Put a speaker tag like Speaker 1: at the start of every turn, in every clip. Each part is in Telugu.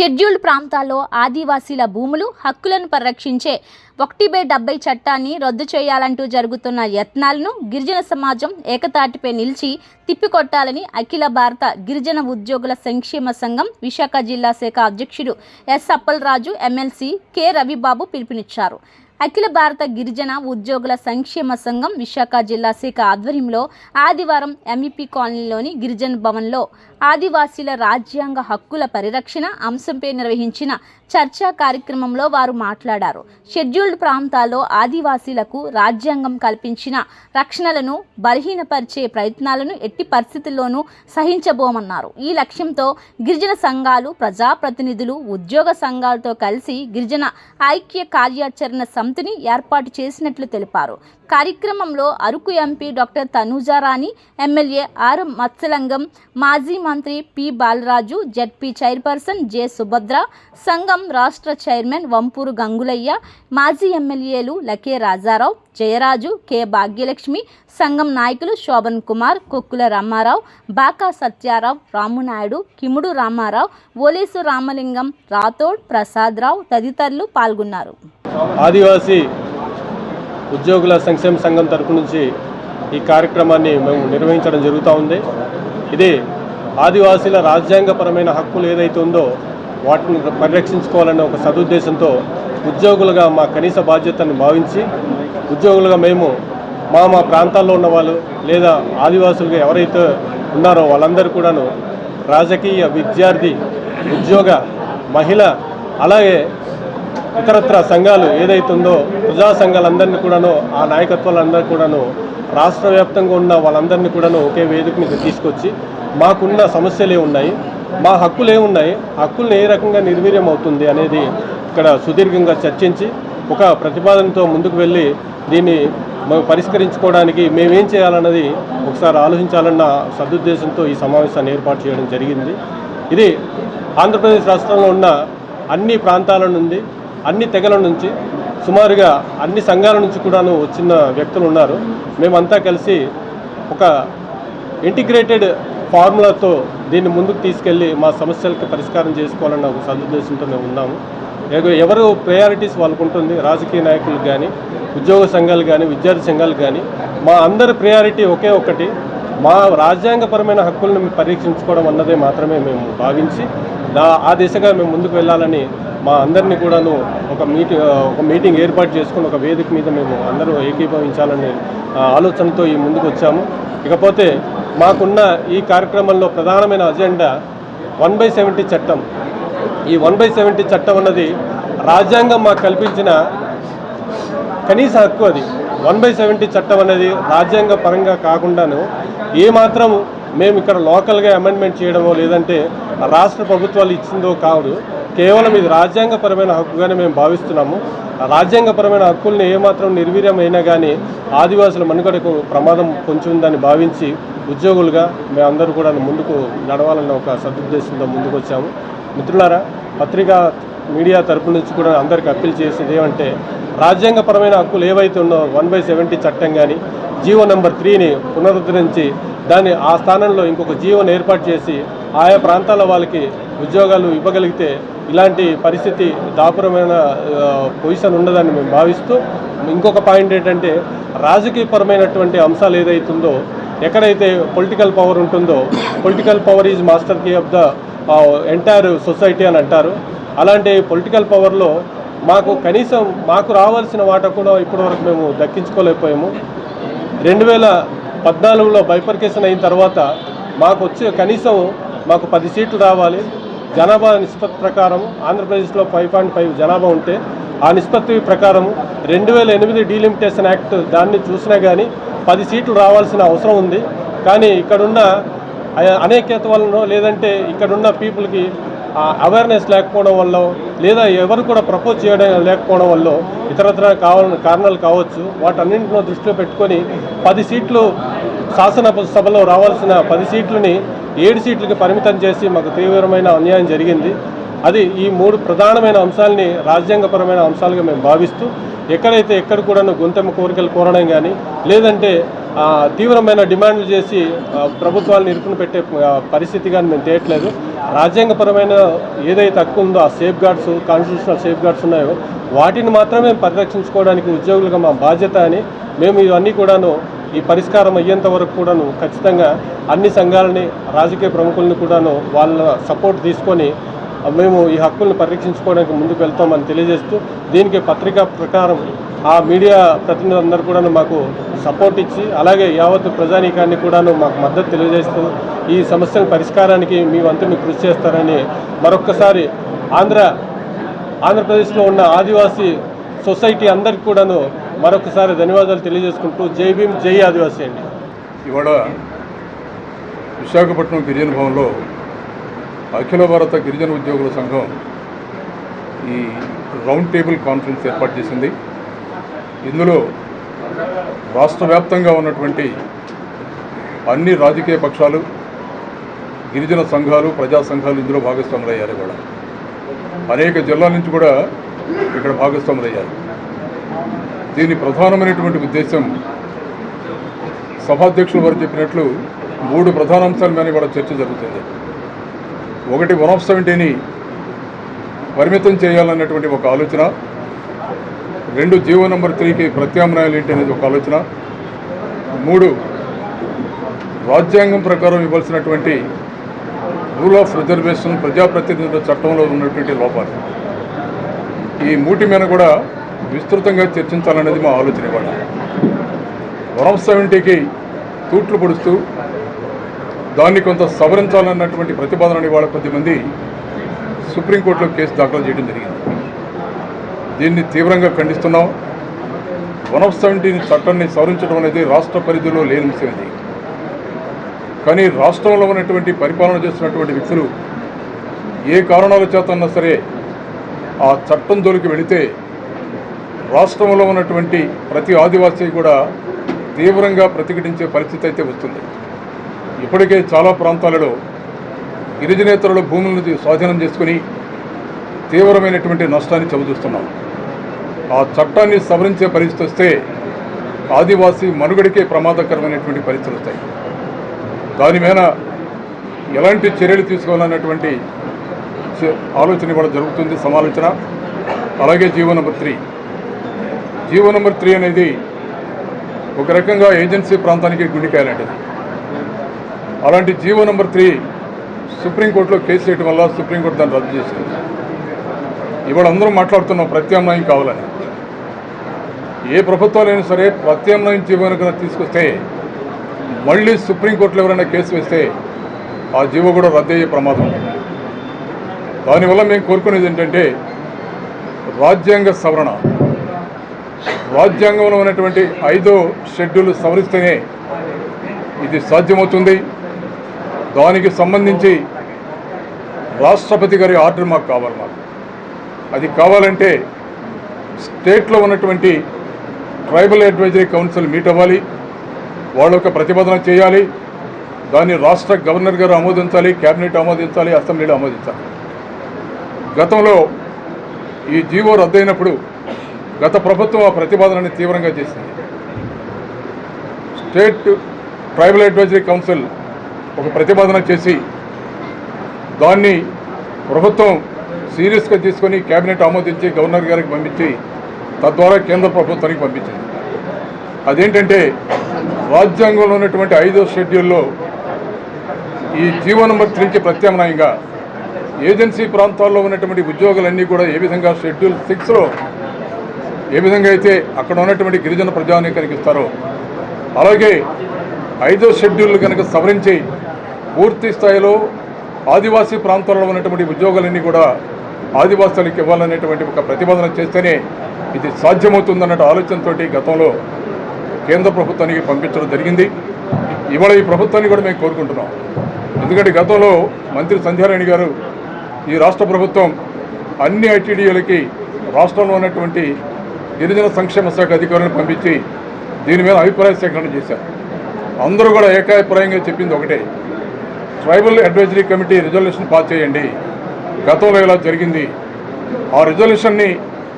Speaker 1: షెడ్యూల్డ్ ప్రాంతాల్లో ఆదివాసీల భూములు హక్కులను పరిరక్షించే 1/70 చట్టాన్ని రద్దు చేయాలంటూ జరుగుతున్న యత్నాలను గిరిజన సమాజం ఏకతాటిపై నిలిచి తిప్పికొట్టాలని అఖిల భారత గిరిజన ఉద్యోగుల సంక్షేమ సంఘం విశాఖ జిల్లా శాఖ అధ్యక్షుడు S Appalaraju MLC K Ravibabu పిలుపునిచ్చారు. అఖిల భారత గిరిజన ఉద్యోగుల సంక్షేమ సంఘం విశాఖ జిల్లా శాఖ ఆధ్వర్యంలో ఆదివారం ఎంఈపీ కాలనీలోని గిరిజన భవన్లో ఆదివాసీల రాజ్యాంగ హక్కుల పరిరక్షణ అంశంపై నిర్వహించిన చర్చా కార్యక్రమంలో వారు మాట్లాడారు. షెడ్యూల్డ్ ప్రాంతాల్లో ఆదివాసీలకు రాజ్యాంగం కల్పించిన రక్షణలను బలహీనపరిచే ప్రయత్నాలను ఎట్టి పరిస్థితుల్లోనూ సహించబోమన్నారు. ఈ లక్ష్యంతో గిరిజన సంఘాలు, ప్రజాప్రతినిధులు, ఉద్యోగ సంఘాలతో కలిసి గిరిజన ఐక్య కార్యాచరణ సమితిని ఏర్పాటు చేసినట్లు తెలిపారు. కార్యక్రమంలో Araku MP doctor Tanujarani, MLA R Matsyalingam, మాజీ మంత్రి P Balaraju, ZP chairperson J Subhadra, సంఘం రాష్ట్ర చైర్మన్ వంపూరు గంగులయ్య, మాజీ ఎమ్మెల్యేలు లకే రాజారావు, జయరాజు, కె భాగ్యలక్ష్మి, సంఘం నాయకులు శోభన్ కుమార్, కొక్కుల రామారావు, బాకా సత్యారావు, రామునాయుడు, కిముడు రామారావు, ఓలేసు రామలింగం, రాథోడ్, ప్రసాదరావు తదితరులు పాల్గొన్నారు.
Speaker 2: ఆదివాసీ ఉద్యోగుల సంక్షేమ సంఘం తరపు నుంచి ఈ కార్యక్రమాన్ని మేము నిర్వహించడం జరుగుతూ ఉంది. ఇది ఆదివాసీల రాజ్యాంగపరమైన హక్కులు ఏదైతే ఉందో వాటిని పరిరక్షించుకోవాలనే ఒక సదుద్దేశంతో ఉద్యోగులుగా మా కనీస బాధ్యతను భావించి ఉద్యోగులుగా మేము మా ప్రాంతాల్లో ఉన్న వాళ్ళు లేదా ఆదివాసులుగా ఎవరైతే ఉన్నారో వాళ్ళందరూ కూడాను రాజకీయ, విద్యార్థి, ఉద్యోగ, మహిళ, అలాగే ఇతరత్ర సంఘాలు ఏదైతే ఉందో ప్రజా సంఘాలందరినీ కూడాను ఆ నాయకత్వాలందరూ కూడాను రాష్ట్ర వ్యాప్తంగా ఉన్న వాళ్ళందరినీ కూడాను ఒకే వేదిక మీద తీసుకొచ్చి మాకున్న సమస్యలు ఏమున్నాయి, మా హక్కులు ఏమున్నాయి, హక్కులను ఏ రకంగా నిర్వీర్యం అవుతుంది అనేది ఇక్కడ సుదీర్ఘంగా చర్చించి ఒక ప్రతిపాదనతో ముందుకు వెళ్ళి దీన్ని పరిష్కరించుకోవడానికి మేమేం చేయాలన్నది ఒకసారి ఆలోచించాలన్న సదుద్దేశంతో ఈ సమావేశాన్ని ఏర్పాటు చేయడం జరిగింది. ఇది ఆంధ్రప్రదేశ్ రాష్ట్రంలో ఉన్న అన్ని ప్రాంతాల నుండి, అన్ని తెగల నుంచి, సుమారుగా అన్ని సంఘాల నుంచి కూడాను వచ్చిన వ్యక్తులు ఉన్నారు. మేమంతా కలిసి ఒక ఇంటిగ్రేటెడ్ ఫార్ములాతో దీన్ని ముందుకు తీసుకెళ్ళి మా సమస్యలకు పరిష్కారం చేసుకోవాలన్న ఒక సదుద్దేశంతో మేము ఉన్నాము. ఎవరు ప్రయారిటీస్ వాళ్ళకు ఉంటుంది, రాజకీయ నాయకులకు కానీ, ఉద్యోగ సంఘాలు కానీ, విద్యార్థి సంఘాలు కానీ, మా అందరి ప్రయారిటీ ఒకే ఒకటి, మా రాజ్యాంగపరమైన హక్కులను పరీక్షించుకోవడం అన్నదే మాత్రమే మేము భావించి ఆ దిశగా మేము ముందుకు వెళ్ళాలని మా అందరినీ కూడాను ఒక మీటింగ్ ఏర్పాటు చేసుకుని ఒక వేదిక మీద మేము అందరూ ఏకీభవించాలనే ఆలోచనతో ఈ ముందుకు వచ్చాము. ఇకపోతే మాకున్న ఈ కార్యక్రమంలో ప్రధానమైన అజెండా 1/70 చట్టం. ఈ 1/70 చట్టం అన్నది రాజ్యాంగం మాకు కల్పించిన కనీస హక్కు. అది 1/70 చట్టం అనేది రాజ్యాంగ పరంగా కాకుండాను ఏమాత్రం మేము ఇక్కడ లోకల్గా అమెండ్మెంట్ చేయడమో లేదంటే రాష్ట్ర ప్రభుత్వాలు ఇచ్చిందో కాదు, కేవలం ఇది రాజ్యాంగపరమైన హక్కుగానే మేము భావిస్తున్నాము. రాజ్యాంగపరమైన హక్కుల్ని ఏమాత్రం నిర్వీర్యమైనా కానీ ఆదివాసుల మనుగడకు ప్రమాదం పొంచి ఉందని భావించి ఉద్యోగులుగా మేమందరూ కూడా ముందుకు నడవాలన్న ఒక సదుద్దేశంతో ముందుకు వచ్చాము. మిత్రులారా, పత్రికా మీడియా తరపు నుంచి కూడా అందరికీ అప్పీల్ చేసేది ఏమంటే రాజ్యాంగపరమైన హక్కులు ఏవైతే ఉన్నో 1/70 చట్టం కానీ జీవో నెంబర్ 3ని పునరుద్ధరించి దాన్ని ఆ స్థానంలో ఇంకొక జీవోని ఏర్పాటు చేసి ఆయా ప్రాంతాల వాళ్ళకి ఉద్యోగాలు ఇవ్వగలిగితే ఇలాంటి పరిస్థితి దాపురమైన పొజిషన్ ఉండదని మేము భావిస్తూ, ఇంకొక పాయింట్ ఏంటంటే రాజకీయపరమైనటువంటి అంశాలు ఏదైతుందో ఎక్కడైతే పొలిటికల్ పవర్ ఉంటుందో political power is master key of the entire society అని అంటారు. అలాంటి పొలిటికల్ పవర్లో కనీసం మాకు రావాల్సిన వాటా కూడా ఇప్పటివరకు మేము దక్కించుకోలేకపోయాము. 2014లో బైఫర్కేషన్ అయిన తర్వాత మాకు వచ్చే కనీసం 10 సీట్లు రావాలి. జనాభా నిష్పత్తి ప్రకారం ఆంధ్రప్రదేశ్లో 5.5 జనాభా ఉంటే ఆ నిష్పత్తి ప్రకారం 2008 డీలిమిటేషన్ యాక్ట్ దాన్ని చూసినా కానీ 10 సీట్లు రావాల్సిన అవసరం ఉంది. కానీ ఇక్కడున్న అనేకత వలన లేదంటే ఇక్కడున్న పీపుల్కి అవేర్నెస్ లేకపోవడం వల్ల లేదా ఎవరు కూడా ప్రపోజ్ చేయడం లేకపోవడం వల్ల ఇతరత్ర కారణాలు కావచ్చు. వాటన్నింటిలో దృష్టిలో పెట్టుకొని 10 సీట్లు శాసనసభలో రావాల్సిన 10 సీట్లని 7 సీట్లకి పరిమితం చేసి మాకు తీవ్రమైన అన్యాయం జరిగింది. అది ఈ 3 ప్రధానమైన అంశాలని రాజ్యాంగపరమైన అంశాలుగా మేము భావిస్తూ ఎక్కడ కూడా గొంతెమ్మ కోరికలు కోరడం కానీ లేదంటే తీవ్రమైన డిమాండ్లు చేసి ప్రభుత్వాలను ఇరుకును పెట్టే పరిస్థితి కానీ మేము తేయట్లేదు. రాజ్యాంగపరమైన ఏదైతే హక్కు ఉందో ఆ safe guards, constitutional safe guards ఉన్నాయో వాటిని మాత్రమే పరిరక్షించుకోవడానికి ఉద్యోగులుగా మా బాధ్యత అని మేము ఇవన్నీ కూడాను ఈ పరిష్కారం అయ్యేంత వరకు కూడాను ఖచ్చితంగా అన్ని సంఘాలని, రాజకీయ ప్రముఖులను కూడాను వాళ్ళ సపోర్ట్ తీసుకొని మేము ఈ హక్కులను పరిరక్షించుకోవడానికి ముందుకు వెళ్తామని తెలియజేస్తూ, దీనికి పత్రికా ప్రకారం ఆ మీడియా ప్రతినిధులందరూ కూడాను మాకు సపోర్ట్ ఇచ్చి, అలాగే యావత్ ప్రజానీకాన్ని కూడాను మాకు మద్దతు తెలియజేస్తూ ఈ సమస్యల పరిష్కారానికి మీ వంతు మీరు కృషి చేస్తారని మరొక్కసారి ఆంధ్రప్రదేశ్లో ఉన్న ఆదివాసీ సొసైటీ అందరికి కూడాను మరొకసారి ధన్యవాదాలు తెలియజేసుకుంటూ జై భీమ్, జై ఆదివాసీ అండి.
Speaker 3: ఇవాళ విశాఖపట్నం గిరిజన భవన్లో అఖిల భారత గిరిజన ఉద్యోగుల సంఘం ఈ రౌండ్ టేబుల్ కాన్ఫరెన్స్ ఏర్పాటు చేసింది. ఇందులో రాష్ట్ర వ్యాప్తంగా ఉన్నటువంటి అన్ని రాజకీయ పక్షాలు, గిరిజన సంఘాలు, ప్రజా సంఘాలు ఇందులో భాగస్వాములయ్యారు. కూడా అనేక జిల్లాల నుంచి కూడా ఇక్కడ భాగస్వాములయ్యారు. దీని ప్రధానమైనటువంటి ఉద్దేశం సభాధ్యక్షులు వారు చెప్పినట్లు 3 ప్రధాన అంశాల మీద కూడా చర్చ జరుగుతుంది. ఒకటి 170ని పరిమితం చేయాలన్నటువంటి ఒక ఆలోచన, 2 జీవో నంబర్ 3కి ప్రత్యామ్నాయాలు ఏంటి అనేది ఒక ఆలోచన, 3 రాజ్యాంగం ప్రకారం ఇవ్వాల్సినటువంటి రూల్ ఆఫ్ రిజర్వేషన్ ప్రజాప్రతినిధుల చట్టంలో ఉన్నటువంటి లోపాలు, ఈ 3 మీద కూడా విస్తృతంగా చర్చించాలనేది మా ఆలోచన. ఇవాళ 170కి తూట్లు పొడుస్తూ దాన్ని కొంత సవరించాలన్నటువంటి ప్రతిపాదనని ఇవాళ కొద్దిమంది సుప్రీంకోర్టులో కేసు దాఖలు చేయడం జరిగింది. దీన్ని తీవ్రంగా ఖండిస్తున్నాం. 170 చట్టాన్ని సవరించడం అనేది రాష్ట్ర పరిధిలో లేని అంశం ఇది. కానీ రాష్ట్రంలో ఉన్నటువంటి పరిపాలన చేస్తున్నటువంటి వ్యక్తులు ఏ కారణాల చేతన్నా సరే ఆ చట్టం జోలికి వెళితే రాష్ట్రంలో ఉన్నటువంటి ప్రతి ఆదివాసీ కూడా తీవ్రంగా ప్రతిఘటించే పరిస్థితి అయితే వస్తుంది. ఇప్పటికే చాలా ప్రాంతాలలో గిరిజనేతరుల భూములను స్వాధీనం చేసుకుని తీవ్రమైనటువంటి నష్టాన్ని చవిచూస్తున్నాం. ఆ చట్టాన్ని సవరించే పరిస్థితి వస్తే ఆదివాసీ మనుగడికే ప్రమాదకరమైనటువంటి పరిస్థితులు వస్తాయి. దాని మీద ఎలాంటి చర్యలు తీసుకోవాలన్నటువంటి ఆలోచన కూడా జరుగుతుంది, సమాలోచన. అలాగే జీవో నంబర్ 3 అనేది ఒక రకంగా ఏజెన్సీ ప్రాంతానికి గుండెకాయలాంటిది. అలాంటి జీవో నంబర్ 3 సుప్రీంకోర్టులో కేసు చేయడం వల్ల సుప్రీంకోర్టు దాన్ని రద్దు చేసింది. ఇవాళ అందరం మాట్లాడుతున్నాం ప్రత్యామ్నాయం కావాలని. ఏ ప్రభుత్వాలైనా సరే ప్రత్యామ్నాయం జీవో కనుక తీసుకొస్తే మళ్ళీ సుప్రీంకోర్టులో ఎవరైనా కేసు వేస్తే ఆ జీవో కూడా రద్దు అయ్యే ప్రమాదం ఉంటుంది. దానివల్ల మేము కోరుకునేది ఏంటంటే రాజ్యాంగ సవరణ, రాజ్యాంగంలో ఉన్నటువంటి 5వ షెడ్యూల్ సవరిస్తేనే ఇది సాధ్యమవుతుంది. దానికి సంబంధించి రాష్ట్రపతి గారి ఆర్డర్ మాకు కావాలి. అది కావాలంటే స్టేట్లో ఉన్నటువంటి ట్రైబల్ అడ్వైజరీ కౌన్సిల్ మీట్ అవ్వాలి, వాళ్ళు ఒక ప్రతిపాదన చేయాలి, దాన్ని రాష్ట్ర గవర్నర్ గారు ఆమోదించాలి, క్యాబినెట్ ఆమోదించాలి, అసెంబ్లీలో ఆమోదించాలి. గతంలో ఈ జీవో రద్దయినప్పుడు గత ప్రభుత్వం ఆ ప్రతిపాదనని తీవ్రంగా చేసింది. స్టేట్ ట్రైబల్ అడ్వైజరీ కౌన్సిల్ ఒక ప్రతిపాదన చేసి దాన్ని ప్రభుత్వం సీరియస్గా తీసుకొని క్యాబినెట్ ఆమోదించి గవర్నర్ గారికి పంపించి తద్వారా కేంద్ర ప్రభుత్వానికి పంపించింది. అదేంటంటే రాజ్యాంగంలో ఉన్నటువంటి 5వ షెడ్యూల్లో ఈ జీవో నంబర్ 3కి ప్రత్యామ్నాయంగా ఏజెన్సీ ప్రాంతాల్లో ఉన్నటువంటి ఉద్యోగులన్నీ కూడా ఏ విధంగా షెడ్యూల్ 6లో ఏ విధంగా అయితే అక్కడ ఉన్నటువంటి గిరిజన ప్రజానీకానికి ఇస్తారో అలాగే 5వ షెడ్యూల్ కనుక సవరించి పూర్తి స్థాయిలో ఆదివాసీ ప్రాంతాల్లో ఉన్నటువంటి ఉద్యోగులన్నీ కూడా ఆదివాసులకు ఇవ్వాలనేటువంటి ఒక ప్రతిపాదన చేస్తేనే ఇది సాధ్యమవుతుందన్న ఆలోచనతో గతంలో కేంద్ర ప్రభుత్వానికి పంపించడం జరిగింది. ఇవాళ ఈ ప్రభుత్వాన్ని కూడా మేము కోరుకుంటున్నాం. ఎందుకంటే గతంలో మంత్రి సంధ్యారాణి గారు ఈ రాష్ట్ర ప్రభుత్వం అన్ని ఐటీడీఏలకి రాష్ట్రంలో ఉన్నటువంటి గిరిజన సంక్షేమ శాఖ అధికారులను పంపించి దీని మీద అభిప్రాయ సేకరణ చేశారు. అందరూ కూడా ఏకాభిప్రాయంగా చెప్పింది ఒకటే, tribal advisory committee resolution pass చేయండి. గతంలో ఇలా జరిగింది. ఆ రిజల్యూషన్ని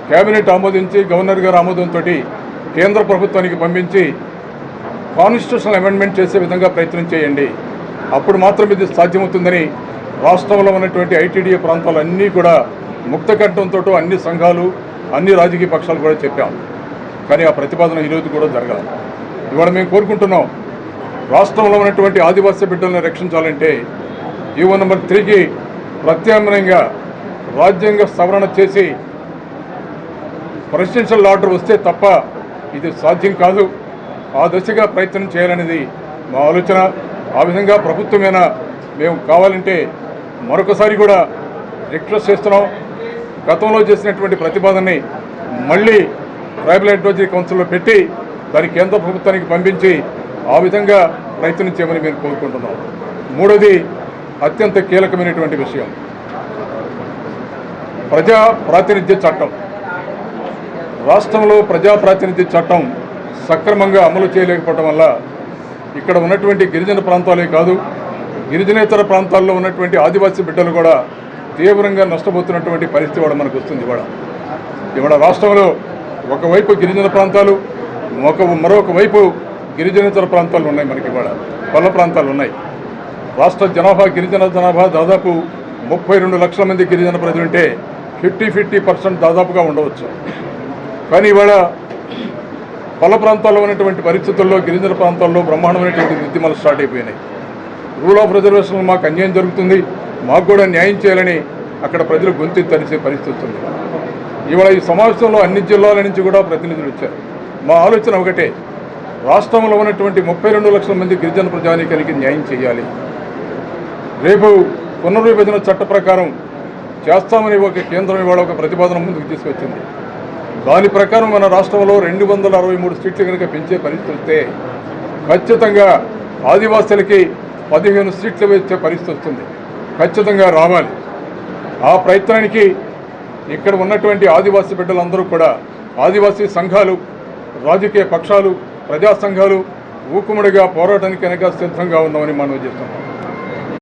Speaker 3: కేబినెట్ ఆమోదించి గవర్నర్ గారు ఆమోదంతో కేంద్ర ప్రభుత్వానికి పంపించి కాన్స్టిట్యూషనల్ అమెండ్మెంట్ చేసే విధంగా ప్రయత్నం చేయండి. అప్పుడు మాత్రం ఇది సాధ్యమవుతుందని రాష్ట్రంలో ఉన్నటువంటి ఐటీడీఏ ప్రాంతాలన్నీ కూడా ముక్తకంఠంతో అన్ని సంఘాలు, అన్ని రాజకీయ పక్షాలు కూడా చెప్పాం. కానీ ఆ ప్రతిపాదన ఈరోజు కూడా జరగాలి. ఇవాళ మేము కోరుకుంటున్నాం, రాష్ట్రంలో ఉన్నటువంటి ఆదివాసీ బిడ్డలను రక్షించాలంటే జీవో నెంబర్ 3కి ప్రత్యామ్నాయంగా రాజ్యాంగ సవరణ చేసి ప్రెసిడెన్షియల్ ఆర్డర్ వస్తే తప్ప ఇది సాధ్యం కాదు. ఆ దిశగా ప్రయత్నం చేయాలనేది మా ఆలోచన. ఆ విధంగా ప్రభుత్వమైనా మేము కావాలంటే మరొకసారి కూడా రిక్వెస్ట్ చేస్తున్నాం. గతంలో చేసినటువంటి ప్రతిపాదనని మళ్ళీ ట్రైబల్ అడ్వైజరీ కౌన్సిల్లో పెట్టి దాన్ని కేంద్ర ప్రభుత్వానికి పంపించి ఆ విధంగా ప్రయత్నం చేయమని మేము కోరుకుంటున్నాం. మూడోది అత్యంత కీలకమైనటువంటి విషయం, ప్రజా ప్రాతినిధ్య చట్టం. రాష్ట్రంలో ప్రజా ప్రాతినిధ్య చట్టం సక్రమంగా అమలు చేయలేకపోవడం వల్ల ఇక్కడ ఉన్నటువంటి గిరిజన ప్రాంతాలే కాదు, గిరిజనేతర ప్రాంతాల్లో ఉన్నటువంటి ఆదివాసీ బిడ్డలు కూడా తీవ్రంగా నష్టపోతున్నటువంటి పరిస్థితి కూడా మనకు వస్తుంది. ఇవాళ రాష్ట్రంలో ఒకవైపు గిరిజన ప్రాంతాలు, మరొక వైపు గిరిజనేతర ప్రాంతాలు ఉన్నాయి. మనకి ఇవాళ పల్ల ప్రాంతాలు ఉన్నాయి. రాష్ట్ర జనాభా, గిరిజన జనాభా దాదాపు 32 లక్షల మంది గిరిజన ప్రజలుంటే 50% దాదాపుగా ఉండవచ్చు. కానీ ఇవాళ పల్ల ప్రాంతాల్లో ఉన్నటువంటి పరిస్థితుల్లో గిరిజన ప్రాంతాల్లో బ్రహ్మాండమైనటువంటి ఉద్యమాలు స్టార్ట్ అయిపోయినాయి. రూల్ ఆఫ్ రిజర్వేషన్ మాకు అన్యాయం జరుగుతుంది, మాకు కూడా న్యాయం చేయాలని అక్కడ ప్రజలు గొంతు తరిసే పరిస్థితి ఉంది. ఇవాళ ఈ సమావేశంలో అన్ని జిల్లాల నుంచి కూడా ప్రతినిధులు వచ్చారు. మా ఆలోచన ఒకటే, రాష్ట్రంలో ఉన్నటువంటి 32 లక్షల మంది గిరిజన ప్రజానీకానికి న్యాయం చేయాలి. రేపు పునర్విభజన చట్ట ప్రకారం చేస్తామని ఒక కేంద్రం ఇవాళ ఒక ప్రతిపాదన ముందుకు తీసుకొచ్చింది. దాని ప్రకారం మన రాష్ట్రంలో 263 సీట్లు కనుక పెంచే పరిస్థితి వస్తే ఖచ్చితంగా ఆదివాసులకి 15 సీట్లు వచ్చే పరిస్థితి వస్తుంది. ఖచ్చితంగా రావాలి. ఆ ప్రయత్నానికి ఇక్కడ ఉన్నటువంటి ఆదివాసీ బిడ్డలందరూ కూడా, ఆదివాసీ సంఘాలు, రాజకీయ పక్షాలు, ప్రజా సంఘాలు ఊకుముడిగా పోరాటానికి కనుక సిద్ధంగా ఉన్నామని మనం చేస్తున్నాం.